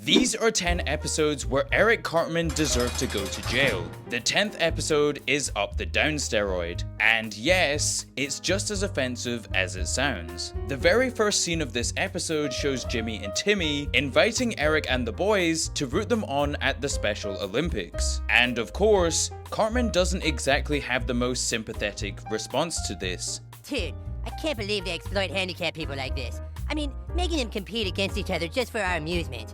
These are 10 episodes where Eric Cartman deserved to go to jail. The 10th episode is Up the Down Steroid, and yes, it's just as offensive as it sounds. The very first scene of this episode shows Jimmy and Timmy inviting Eric and the boys to root them on at the Special Olympics. And of course, Cartman doesn't exactly have the most sympathetic response to this. Dude, I can't believe they exploit handicapped people like this. I mean, making them compete against each other just for our amusement.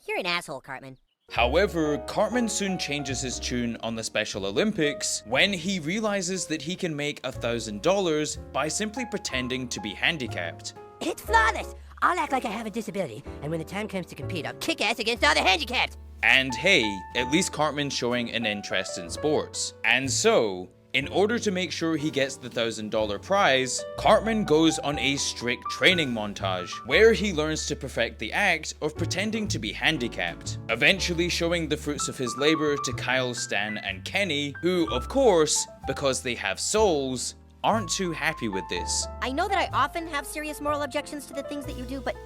You're an asshole, Cartman. However, Cartman soon changes his tune on the Special Olympics when he realizes that he can make $1,000 by simply pretending to be handicapped. It's flawless! I'll act like I have a disability, and when the time comes to compete, I'll kick ass against all the handicapped! And hey, at least Cartman's showing an interest in sports. And so, in order to make sure he gets the $1,000 prize, Cartman goes on a strict training montage where he learns to perfect the act of pretending to be handicapped, eventually showing the fruits of his labor to Kyle, Stan, and Kenny, who, of course, because they have souls, aren't too happy with this. I know that I often have serious moral objections to the things that you do, but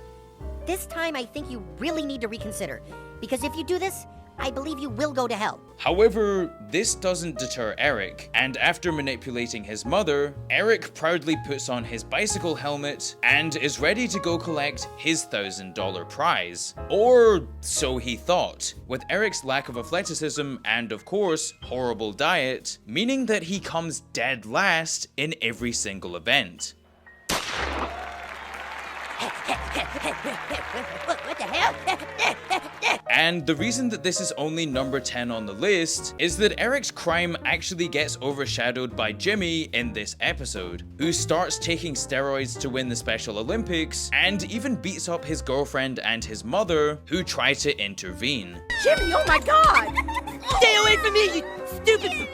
this time I think you really need to reconsider, because if you do this, I believe you will go to hell. However, this doesn't deter Eric, and after manipulating his mother, Eric proudly puts on his bicycle helmet and is ready to go collect his $1,000 prize. Or so he thought, with Eric's lack of athleticism and of course, horrible diet, meaning that he comes dead last in every single event. What the hell? And the reason that this is only number 10 on the list is that Eric's crime actually gets overshadowed by Jimmy in this episode, who starts taking steroids to win the Special Olympics and even beats up his girlfriend and his mother, who try to intervene. Jimmy, oh my god! Stay away from me, you stupid...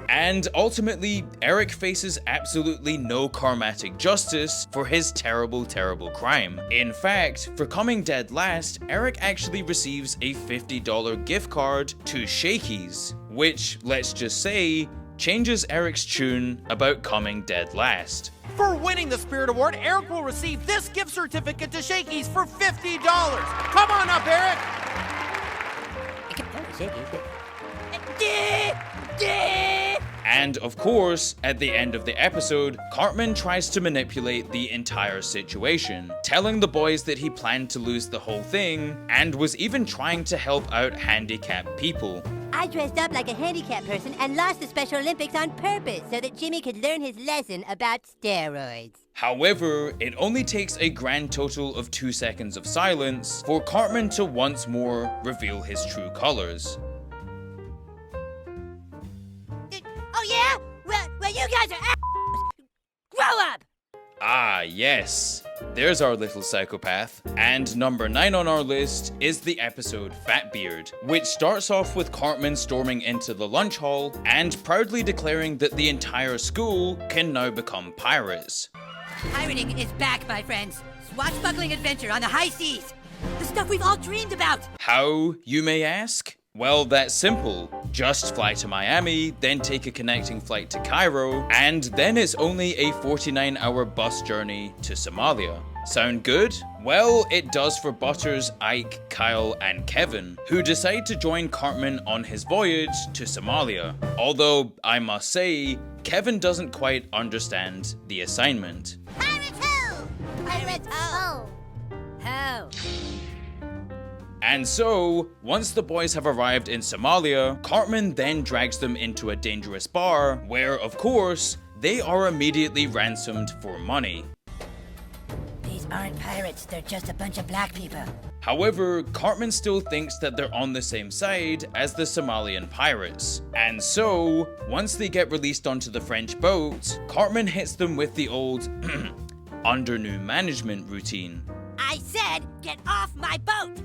And ultimately, Eric faces absolutely no karmatic justice for his terrible, terrible crime. In fact, for coming dead last, Eric actually receives a $50 gift card to Shakey's, which, let's just say, changes Eric's tune about coming dead last. For winning the Spirit Award, Eric will receive this gift certificate to Shakey's for $50. Come on up, Eric! And of course, at the end of the episode, Cartman tries to manipulate the entire situation, telling the boys that he planned to lose the whole thing and was even trying to help out handicapped people. I dressed up like a handicapped person and lost the Special Olympics on purpose so that Jimmy could learn his lesson about steroids. However, it only takes a grand total of 2 seconds of silence for Cartman to once more reveal his true colors. Oh yeah? Well, you guys are assholes. Grow up! Ah, yes. There's our little psychopath. And number 9 on our list is the episode Fatbeard, which starts off with Cartman storming into the lunch hall and proudly declaring that the entire school can now become pirates. Pirating is back, my friends. Swashbuckling adventure on the high seas. The stuff we've all dreamed about. How, you may ask? Well, that's simple. Just fly to Miami, then take a connecting flight to Cairo, and then it's only a 49-hour bus journey to Somalia. Sound good? Well, it does for Butters, Ike, Kyle, and Kevin, who decide to join Cartman on his voyage to Somalia. Although, I must say, Kevin doesn't quite understand the assignment. Pirates ho! Pirates ho! Ho! And so, once the boys have arrived in Somalia, Cartman then drags them into a dangerous bar, where, of course, they are immediately ransomed for money. These aren't pirates, they're just a bunch of black people. However, Cartman still thinks that they're on the same side as the Somalian pirates. And so, once they get released onto the French boat, Cartman hits them with the old under new management routine. I said, get off my boat!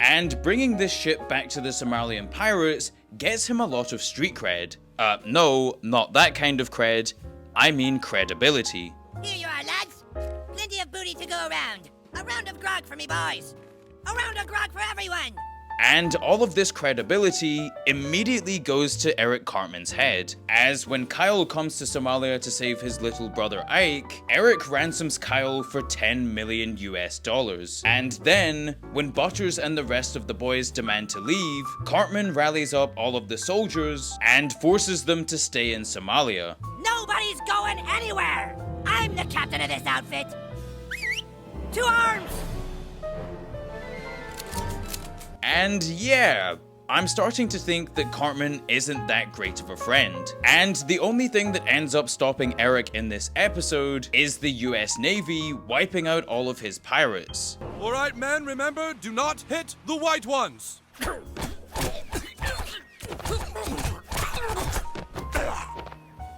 And bringing this ship back to the Somalian pirates gets him a lot of street cred. No, not that kind of cred. I mean credibility. Here you are, lads. Plenty of booty to go around. A round of grog for me boys. A round of grog for everyone. And all of this credibility immediately goes to Eric Cartman's head, as when Kyle comes to Somalia to save his little brother Ike, Eric ransoms Kyle for $10 million US. And then, when Butters and the rest of the boys demand to leave, Cartman rallies up all of the soldiers and forces them to stay in Somalia. Nobody's going anywhere! I'm the captain of this outfit! To arms! And yeah, I'm starting to think that Cartman isn't that great of a friend. And the only thing that ends up stopping Eric in this episode is the US Navy wiping out all of his pirates. Alright men, remember, do not hit the white ones!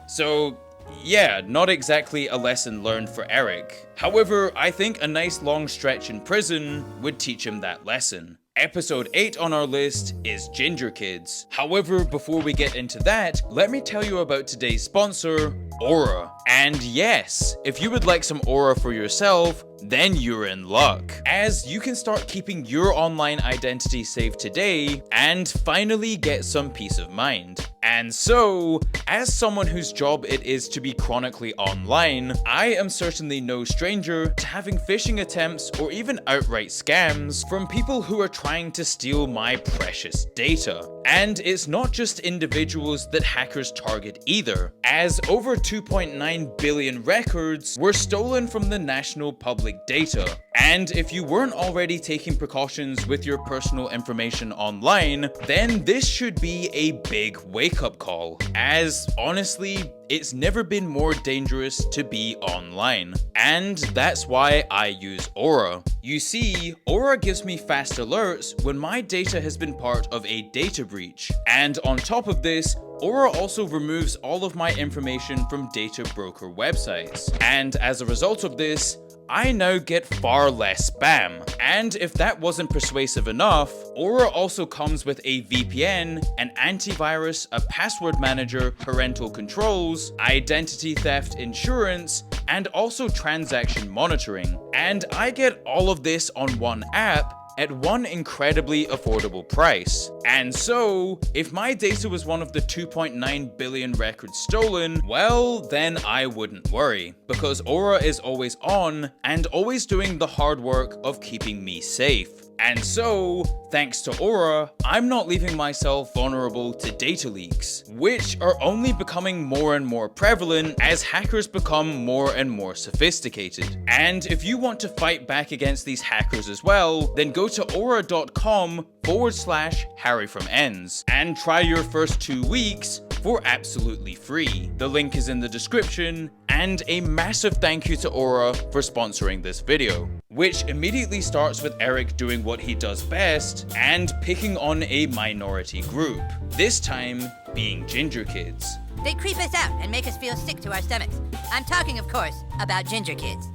So yeah, not exactly a lesson learned for Eric. However, I think a nice long stretch in prison would teach him that lesson. Episode 8 on our list is Ginger Kids. However, before we get into that, let me tell you about today's sponsor, Aura. And yes, if you would like some Aura for yourself, then you're in luck, as you can start keeping your online identity safe today and finally get some peace of mind. And so, as someone whose job it is to be chronically online, I am certainly no stranger to having phishing attempts or even outright scams from people who are trying to steal my precious data. And it's not just individuals that hackers target either, as over 2.9 billion records were stolen from the national public data. And if you weren't already taking precautions with your personal information online, then this should be a big wake-up call, as honestly, it's never been more dangerous to be online. And that's why I use Aura. You see, Aura gives me fast alerts when my data has been part of a data breach. And on top of this, Aura also removes all of my information from data broker websites. And as a result of this, I now get far less spam. And if that wasn't persuasive enough, Aura also comes with a VPN, an antivirus, a password manager, parental controls, identity theft insurance, and also transaction monitoring. And I get all of this on one app at one incredibly affordable price. And so, if my data was one of the 2.9 billion records stolen, well, then I wouldn't worry, because Aura is always on and always doing the hard work of keeping me safe. And so, thanks to Aura, I'm not leaving myself vulnerable to data leaks, which are only becoming more and more prevalent as hackers become more and more sophisticated. And if you want to fight back against these hackers as well, then go to aura.com/Harryfromends and try your first 2 weeks for absolutely free. The link is in the description, and a massive thank you to Aura for sponsoring this video, which immediately starts with Eric doing what he does best and picking on a minority group, this time being ginger kids. They creep us out and make us feel sick to our stomachs. I'm talking, of course, about ginger kids.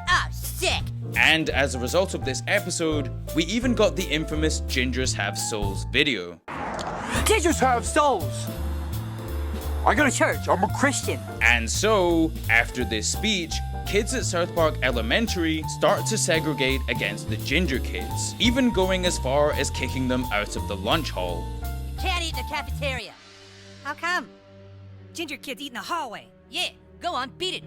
Ah, sick! And as a result of this episode, we even got the infamous Gingers Have Souls video. Gingers have souls! I go to church, I'm a Christian. And so, after this speech, kids at South Park Elementary start to segregate against the ginger kids, even going as far as kicking them out of the lunch hall. Can't eat in the cafeteria. How come? Ginger kids eat in the hallway. Yeah, go on, beat it.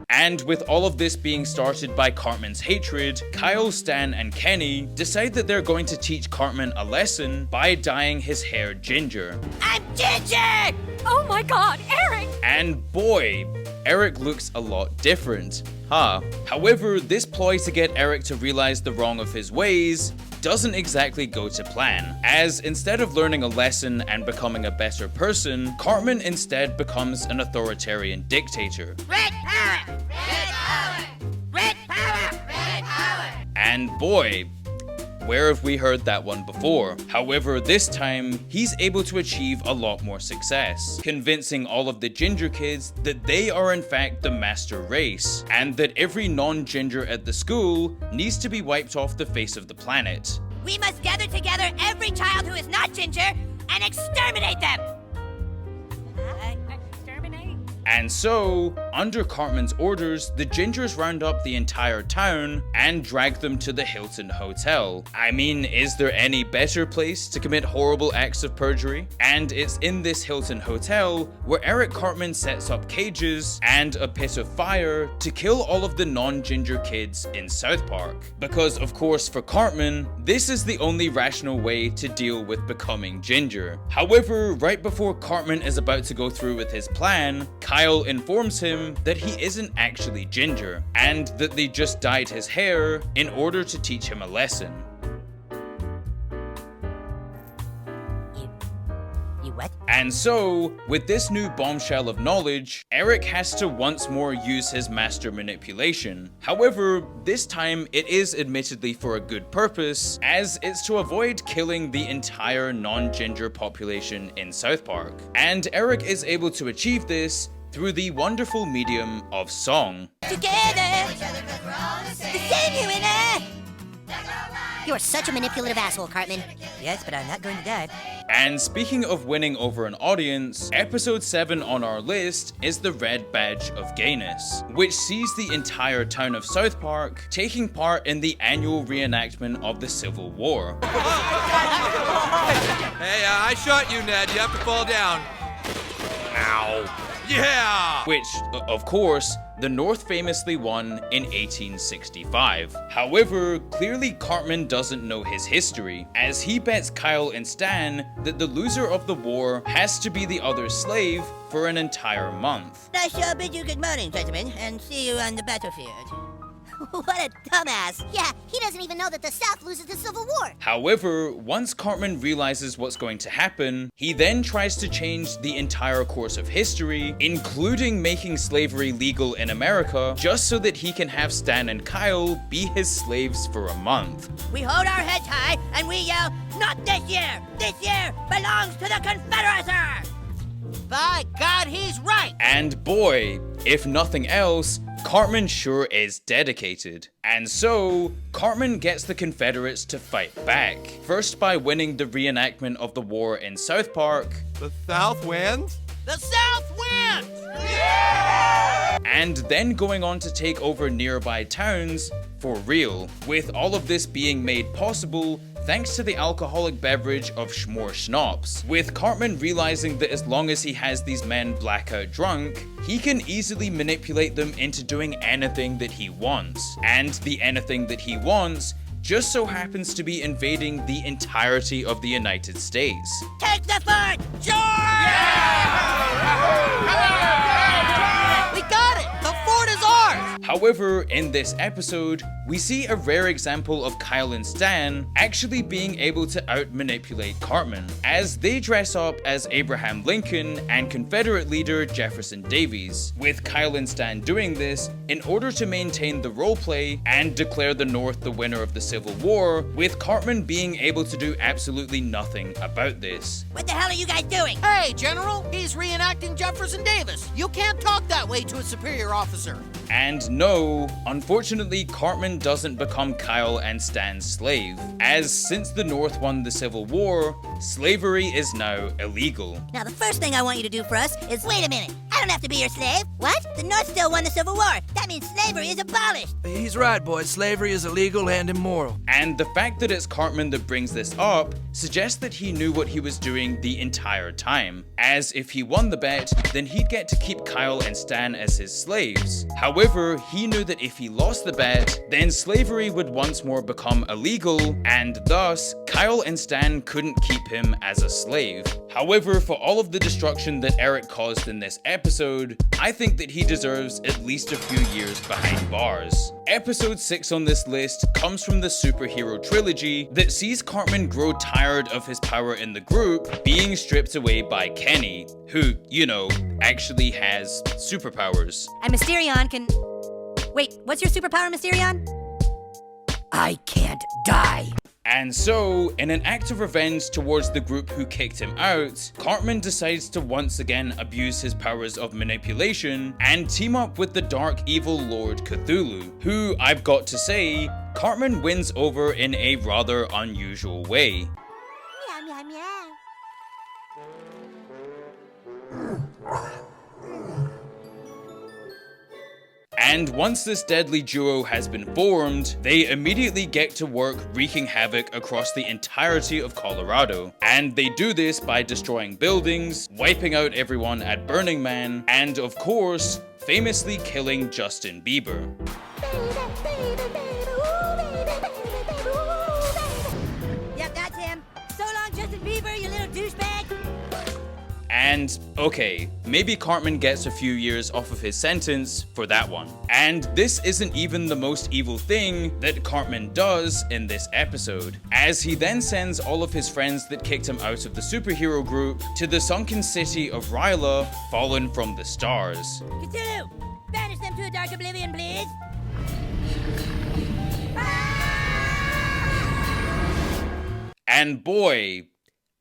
And with all of this being started by Cartman's hatred, Kyle, Stan, and Kenny decide that they're going to teach Cartman a lesson by dyeing his hair ginger. I'm ginger! Oh my god, Eric! And boy, Eric looks a lot different, huh? However, this ploy to get Eric to realize the wrong of his ways doesn't exactly go to plan, as instead of learning a lesson and becoming a better person, Cartman instead becomes an authoritarian dictator. Red power! Red power! Red power! Red power! And boy, where have we heard that one before? However, this time, he's able to achieve a lot more success, convincing all of the ginger kids that they are in fact the master race, and that every non-ginger at the school needs to be wiped off the face of the planet. We must gather together every child who is not ginger and exterminate them! Exterminate? And so, under Cartman's orders, the Gingers round up the entire town and drag them to the Hilton Hotel. I mean, is there any better place to commit horrible acts of perjury? And it's in this Hilton Hotel where Eric Cartman sets up cages and a pit of fire to kill all of the non-ginger kids in South Park. Because of course for Cartman, this is the only rational way to deal with becoming ginger. However, right before Cartman is about to go through with his plan, Kyle informs him that he isn't actually ginger, and that they just dyed his hair in order to teach him a lesson. You what? And so, with this new bombshell of knowledge, Eric has to once more use his master manipulation. However, this time it is admittedly for a good purpose, as it's to avoid killing the entire non-ginger population in South Park. And Eric is able to achieve this through the wonderful medium of song. Together, the same you and I. You're such a manipulative asshole, Cartman. Yes, but I'm not going to die. And speaking of winning over an audience, episode 7 on our list is the Red Badge of Gayness, which sees the entire town of South Park taking part in the annual reenactment of the Civil War. Hey, I shot you, Ned. You have to fall down. Ow. Yeah! Which, of course, the North famously won in 1865. However, clearly Cartman doesn't know his history, as he bets Kyle and Stan that the loser of the war has to be the other slave for an entire month. I shall bid you good morning, gentlemen, and see you on the battlefield. What a dumbass. Yeah, he doesn't even know that the South loses the Civil War. However, once Cartman realizes what's going to happen, he then tries to change the entire course of history, including making slavery legal in America, just so that he can have Stan and Kyle be his slaves for a month. We hold our heads high and we yell, not this year! This year belongs to the Confederacy! By God, he's right! And boy, if nothing else, Cartman sure is dedicated. And so, Cartman gets the Confederates to fight back. First by winning the reenactment of the war in South Park. The South wins? The South wins! And then going on to take over nearby towns for real. With all of this being made possible thanks to the alcoholic beverage of Schmore Schnapps, with Cartman realizing that as long as he has these men blackout drunk, he can easily manipulate them into doing anything that he wants. And the anything that he wants just so happens to be invading the entirety of the United States. Take the fort! We got it! The fort is ours! However, in this episode, we see a rare example of Kyle and Stan actually being able to out-manipulate Cartman, as they dress up as Abraham Lincoln and Confederate leader Jefferson Davis, with Kyle and Stan doing this in order to maintain the roleplay and declare the North the winner of the Civil War, with Cartman being able to do absolutely nothing about this. What the hell are you guys doing? Hey, General, he's reenacting Jefferson Davis. You can't talk that way to a superior officer. And no, unfortunately Cartman doesn't become Kyle and Stan's slave, as since the North won the Civil War, slavery is now illegal. Now the first thing I want you to do for us is wait a minute. I don't have to be your slave. What? The North still won the Civil War. That means slavery is abolished. He's right, boys. Slavery is illegal and immoral. And the fact that it's Cartman that brings this up suggests that he knew what he was doing the entire time, as if he won the bet, then he'd get to keep Kyle and Stan as his slaves. However, he knew that if he lost the bet, then slavery would once more become illegal, and thus, Kyle and Stan couldn't keep him as a slave. However, for all of the destruction that Eric caused in this episode, I think that he deserves at least a few years behind bars. Episode 6 on this list comes from the Superhero Trilogy that sees Cartman grow tired of his power in the group being stripped away by Kenny, who, you know, actually has superpowers. And Mysterion can... Wait, what's your superpower, Mysterion? I can't die. And so, in an act of revenge towards the group who kicked him out, Cartman decides to once again abuse his powers of manipulation and team up with the dark evil Lord Cthulhu, who, I've got to say, Cartman wins over in a rather unusual way. Meow, meow, meow. And once this deadly duo has been formed, they immediately get to work wreaking havoc across the entirety of Colorado. And they do this by destroying buildings, wiping out everyone at Burning Man, and of course, famously killing Justin Bieber. Yep, that's him. So long, Justin Bieber, you little douchebag. And, okay, maybe Cartman gets a few years off of his sentence for that one. And this isn't even the most evil thing that Cartman does in this episode, as he then sends all of his friends that kicked him out of the superhero group to the sunken city of Ryla, fallen from the stars. Cthulhu, banish them to a dark oblivion, please. And boy,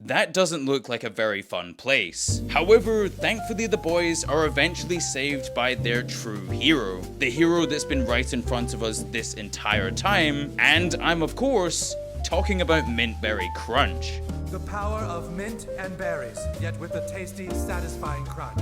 that doesn't look like a very fun place. However, thankfully the boys are eventually saved by their true hero. The hero that's been right in front of us this entire time, and I'm of course talking about Mintberry Crunch. The power of mint and berries, yet with a tasty, satisfying crunch.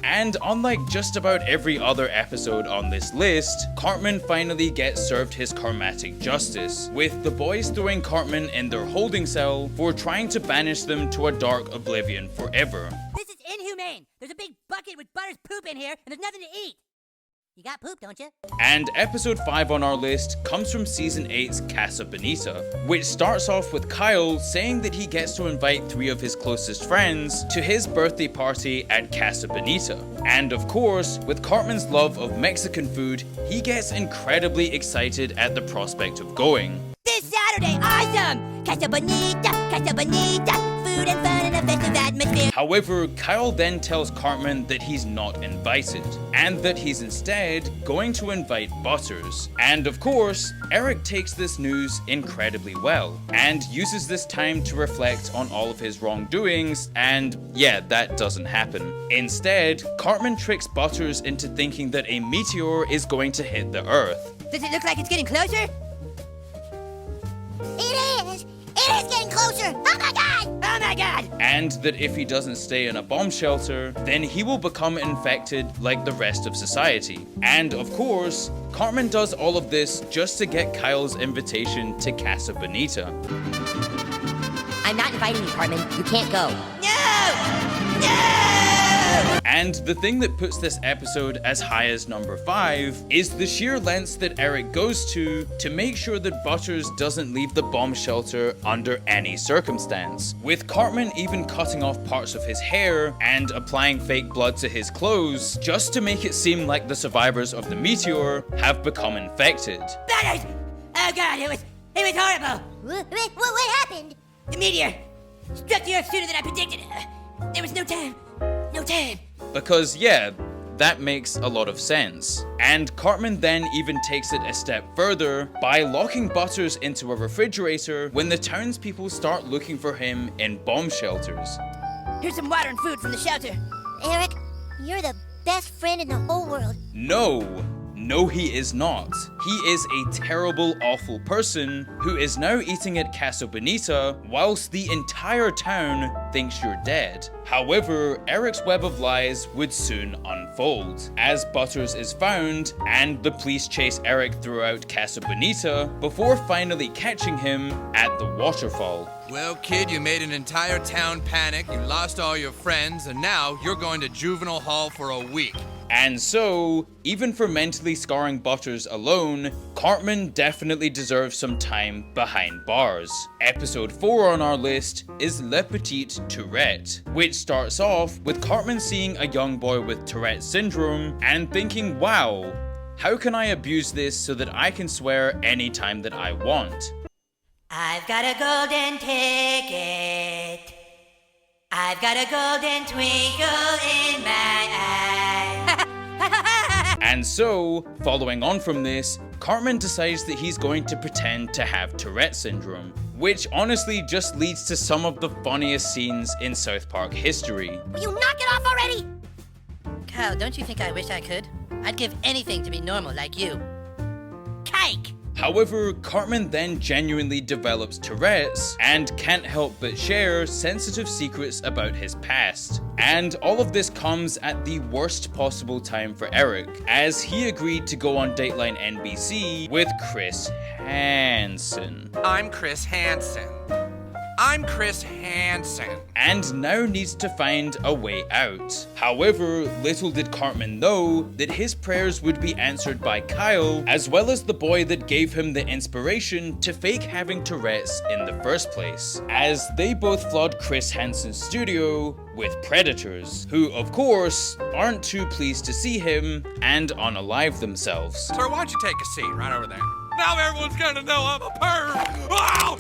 And unlike just about every other episode on this list, Cartman finally gets served his karmatic justice, with the boys throwing Cartman in their holding cell for trying to banish them to a dark oblivion forever. This is inhumane. There's a big bucket with Butter's poop in here, and there's nothing to eat. You got poop, don't you? And episode 5 on our list comes from season 8's Casa Bonita, which starts off with Kyle saying that he gets to invite 3 of his closest friends to his birthday party at Casa Bonita. And of course, with Cartman's love of Mexican food, he gets incredibly excited at the prospect of going. This Saturday, awesome! Casa Bonita, food and fun and a festive atmosphere. However, Kyle then tells Cartman that he's not invited, and that he's instead going to invite Butters. And of course, Eric takes this news incredibly well, and uses this time to reflect on all of his wrongdoings, and yeah, that doesn't happen. Instead, Cartman tricks Butters into thinking that a meteor is going to hit the Earth. Does it look like it's getting closer? It is! It is getting closer! Oh my god! Oh my god! And that if he doesn't stay in a bomb shelter, then he will become infected like the rest of society. And of course, Cartman does all of this just to get Kyle's invitation to Casa Bonita. I'm not inviting you, Cartman. You can't go. No! No! And the thing that puts this episode as high as number 5 is the sheer lengths that Eric goes to make sure that Butters doesn't leave the bomb shelter under any circumstance, with Cartman even cutting off parts of his hair and applying fake blood to his clothes just to make it seem like the survivors of the meteor have become infected. Butters! Oh god, it was horrible! What happened? The meteor struck the Earth sooner than I predicted. There was no time. Because yeah, that makes a lot of sense. And Cartman then even takes it a step further by locking Butters into a refrigerator when the townspeople start looking for him in bomb shelters. Here's some water and food from the shelter. Eric, you're the best friend in the whole world. No, he is not. He is a terrible, awful person who is now eating at Casa Bonita whilst the entire town thinks you're dead. However, Eric's web of lies would soon unfold, as Butters is found and the police chase Eric throughout Casa Bonita before finally catching him at the waterfall. Well, kid, you made an entire town panic, you lost all your friends, and now you're going to juvenile hall for a week. And so, even for mentally scarring Butters alone, Cartman definitely deserves some time behind bars. Episode 4 on our list is Le Petit Tourette, which starts off with Cartman seeing a young boy with Tourette syndrome and thinking, wow, how can I abuse this so that I can swear anytime that I want? I've got a golden ticket. I've got a golden twinkle in my eye. And so, following on from this, Cartman decides that he's going to pretend to have Tourette syndrome, which honestly just leads to some of the funniest scenes in South Park history. Will you knock it off already? Kyle, don't you think I wish I could? I'd give anything to be normal like you. Cake! However, Cartman then genuinely develops Tourette's and can't help but share sensitive secrets about his past. And all of this comes at the worst possible time for Eric, as he agreed to go on Dateline NBC with Chris Hansen. I'm Chris Hansen. I'm Chris Hansen. And now needs to find a way out. However, little did Cartman know that his prayers would be answered by Kyle, as well as the boy that gave him the inspiration to fake having Tourette's in the first place, as they both flood Chris Hansen's studio with predators, who of course aren't too pleased to see him and unalive themselves. Sir, why don't you take a seat right over there? Now everyone's gonna know I'm a perv! Wow!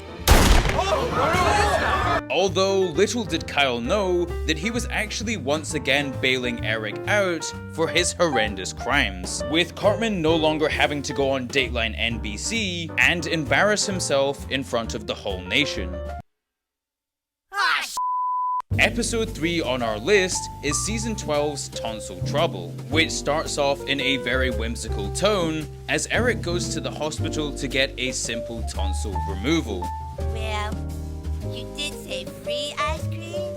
Although little did Kyle know that he was actually once again bailing Eric out for his horrendous crimes, with Cartman no longer having to go on Dateline NBC and embarrass himself in front of the whole nation. Episode 3 on our list is Season 12's Tonsil Trouble, which starts off in a very whimsical tone as Eric goes to the hospital to get a simple tonsil removal. Well, you did say free ice cream?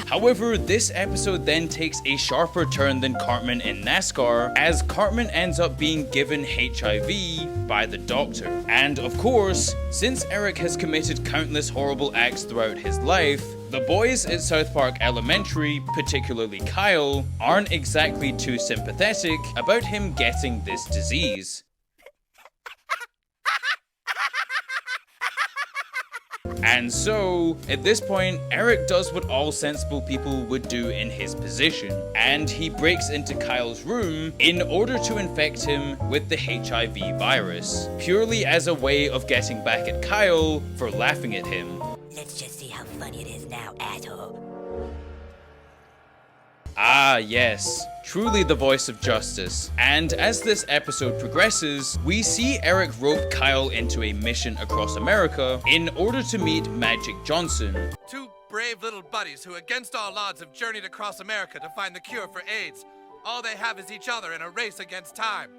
However, this episode then takes a sharper turn than Cartman in NASCAR, as Cartman ends up being given HIV by the doctor. And of course, since Eric has committed countless horrible acts throughout his life, the boys at South Park Elementary, particularly Kyle, aren't exactly too sympathetic about him getting this disease. And so, at this point, Eric does what all sensible people would do in his position, and he breaks into Kyle's room in order to infect him with the HIV virus, purely as a way of getting back at Kyle for laughing at him. Let's just see how funny it is now, asshole. Ah yes, truly the voice of justice. And as this episode progresses, we see Eric rope Kyle into a mission across America in order to meet Magic Johnson. Two brave little buddies who against all odds have journeyed across America to find the cure for AIDS. All they have is each other in a race against time.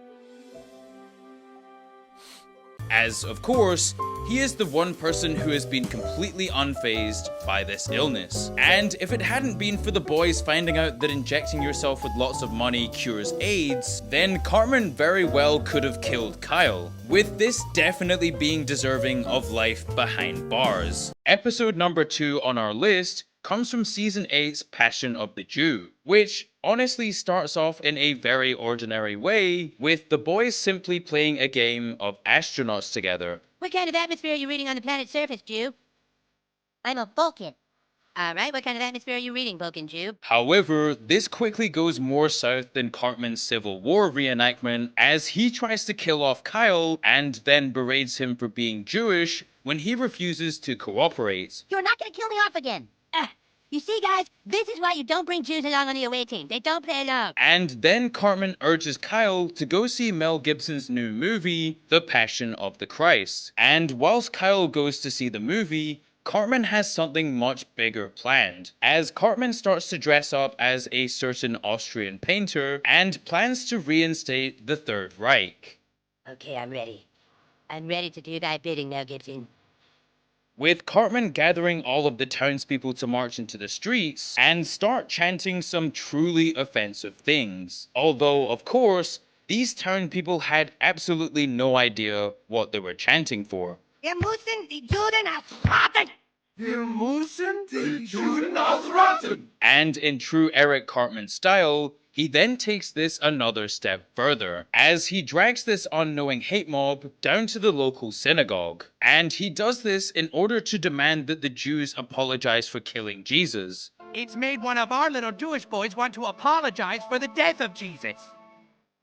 As, of course, he is the one person who has been completely unfazed by this illness. And if it hadn't been for the boys finding out that injecting yourself with lots of money cures AIDS, then Cartman very well could have killed Kyle, with this definitely being deserving of life behind bars. Episode number 2 on our list comes from Season 8's Passion of the Jew, which honestly starts off in a very ordinary way, with the boys simply playing a game of astronauts together. What kind of atmosphere are you reading on the planet's surface, Jew? I'm a Vulcan. Alright, what kind of atmosphere are you reading, Vulcan Jew? However, this quickly goes more south than Cartman's Civil War reenactment, as he tries to kill off Kyle and then berates him for being Jewish when he refuses to cooperate. You're not gonna kill me off again. You see, guys, this is why you don't bring Jews along on the away team. They don't play along. And then Cartman urges Kyle to go see Mel Gibson's new movie, The Passion of the Christ. And whilst Kyle goes to see the movie, Cartman has something much bigger planned, as Cartman starts to dress up as a certain Austrian painter and plans to reinstate the Third Reich. Okay, I'm ready. I'm ready to do thy bidding, Mel Gibson. With Cartman gathering all of the townspeople to march into the streets and start chanting some truly offensive things. Although, of course, these townspeople had absolutely no idea what they were chanting for. Wir müssen die Juden ausrotten! And in true Eric Cartman style, he then takes this another step further, as he drags this unknowing hate mob down to the local synagogue. And he does this in order to demand that the Jews apologize for killing Jesus. It's made one of our little Jewish boys want to apologize for the death of Jesus.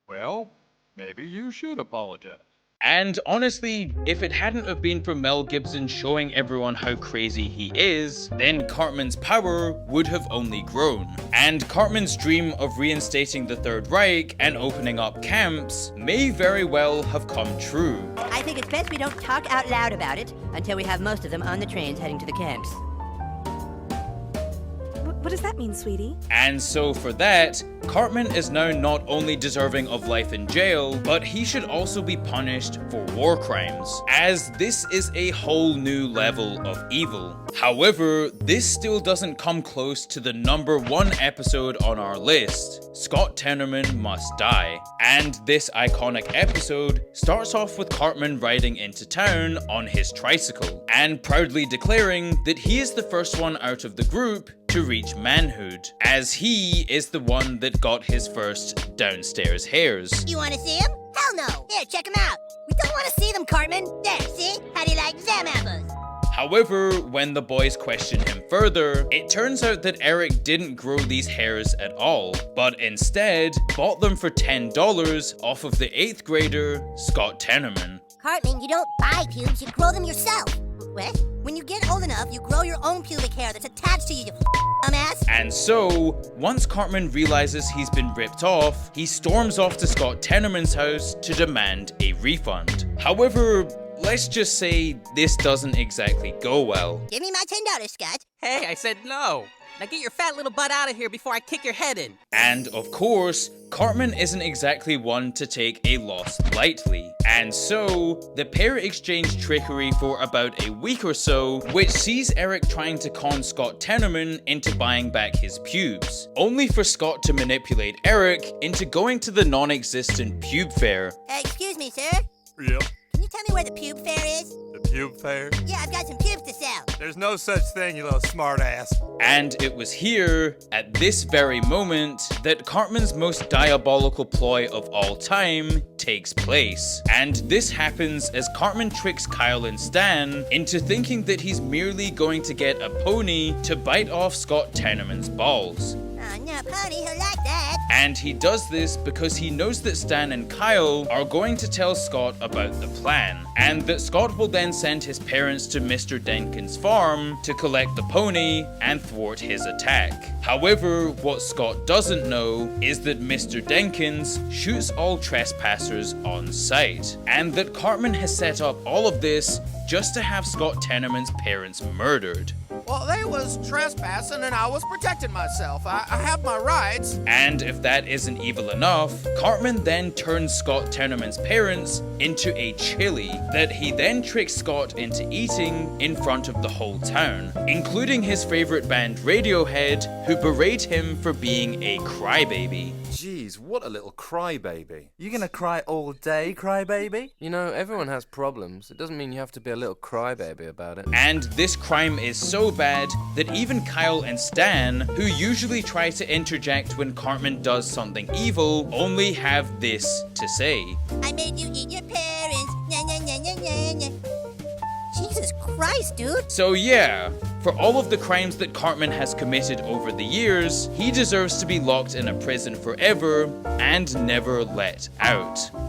Well, maybe you should apologize. And honestly, if it hadn't have been for Mel Gibson showing everyone how crazy he is, then Cartman's power would have only grown. And Cartman's dream of reinstating the Third Reich and opening up camps may very well have come true. I think it's best we don't talk out loud about it until we have most of them on the trains heading to the camps. What does that mean, sweetie? And so for that, Cartman is now not only deserving of life in jail, but he should also be punished for war crimes, as this is a whole new level of evil. However, this still doesn't come close to the #1 episode on our list, Scott Tenorman Must Die. And this iconic episode starts off with Cartman riding into town on his tricycle, and proudly declaring that he is the first one out of the group to reach manhood, as he is the one that got his first downstairs hairs. You want to see him? Hell no! Here, check him out. We don't want to see them, Cartman. There, see? How do you like them apples? However, when the boys question him further, it turns out that Eric didn't grow these hairs at all, but instead bought them for $10 off of the 8th grader, Scott Tenorman. Cartman, you don't buy pubes, you grow them yourself. What? When you get old enough, you grow your own pubic hair that's attached to you, you dumbass. And so, once Cartman realizes he's been ripped off, he storms off to Scott Tenorman's house to demand a refund. However, let's just say this doesn't exactly go well. Give me my $10, Scott. Hey, I said no. Now get your fat little butt out of here before I kick your head in. And of course, Cartman isn't exactly one to take a loss lightly. And so, the pair exchange trickery for about a week or so, which sees Eric trying to con Scott Tenorman into buying back his pubes, only for Scott to manipulate Eric into going to the non-existent pube fair. Excuse me, sir. Yep. Can you tell me where the pube fair is? The pube fair? Yeah, I've got some pubes to sell. There's no such thing, you little smartass. And it was here, at this very moment, that Cartman's most diabolical ploy of all time takes place. And this happens as Cartman tricks Kyle and Stan into thinking that he's merely going to get a pony to bite off Scott Tenorman's balls. Oh, no, pony, he'll like that. And he does this because he knows that Stan and Kyle are going to tell Scott about the plan, and that Scott will then send his parents to Mr. Denkin's farm to collect the pony and thwart his attack. However, what Scott doesn't know is that Mr. Denkins shoots all trespassers on sight, and that Cartman has set up all of this just to have Scott Tenorman's parents murdered. Well, they was trespassing and I was protecting myself. I have my rights. And if that isn't evil enough, Cartman then turns Scott Tenorman's parents into a chili that he then tricks Scott into eating in front of the whole town, including his favorite band Radiohead, who berate him for being a crybaby. Jeez, what a little crybaby. You gonna cry all day, crybaby? You know, everyone has problems. It doesn't mean you have to be a little crybaby about it. And this crime is so bad that even Kyle and Stan, who usually try to interject when Cartman does something evil, only have this to say. I made you eat your parents. Nya, nya, nya, nya, nya, nya. Jesus Christ, dude. So yeah, for all of the crimes that Cartman has committed over the years, he deserves to be locked in a prison forever and never let out.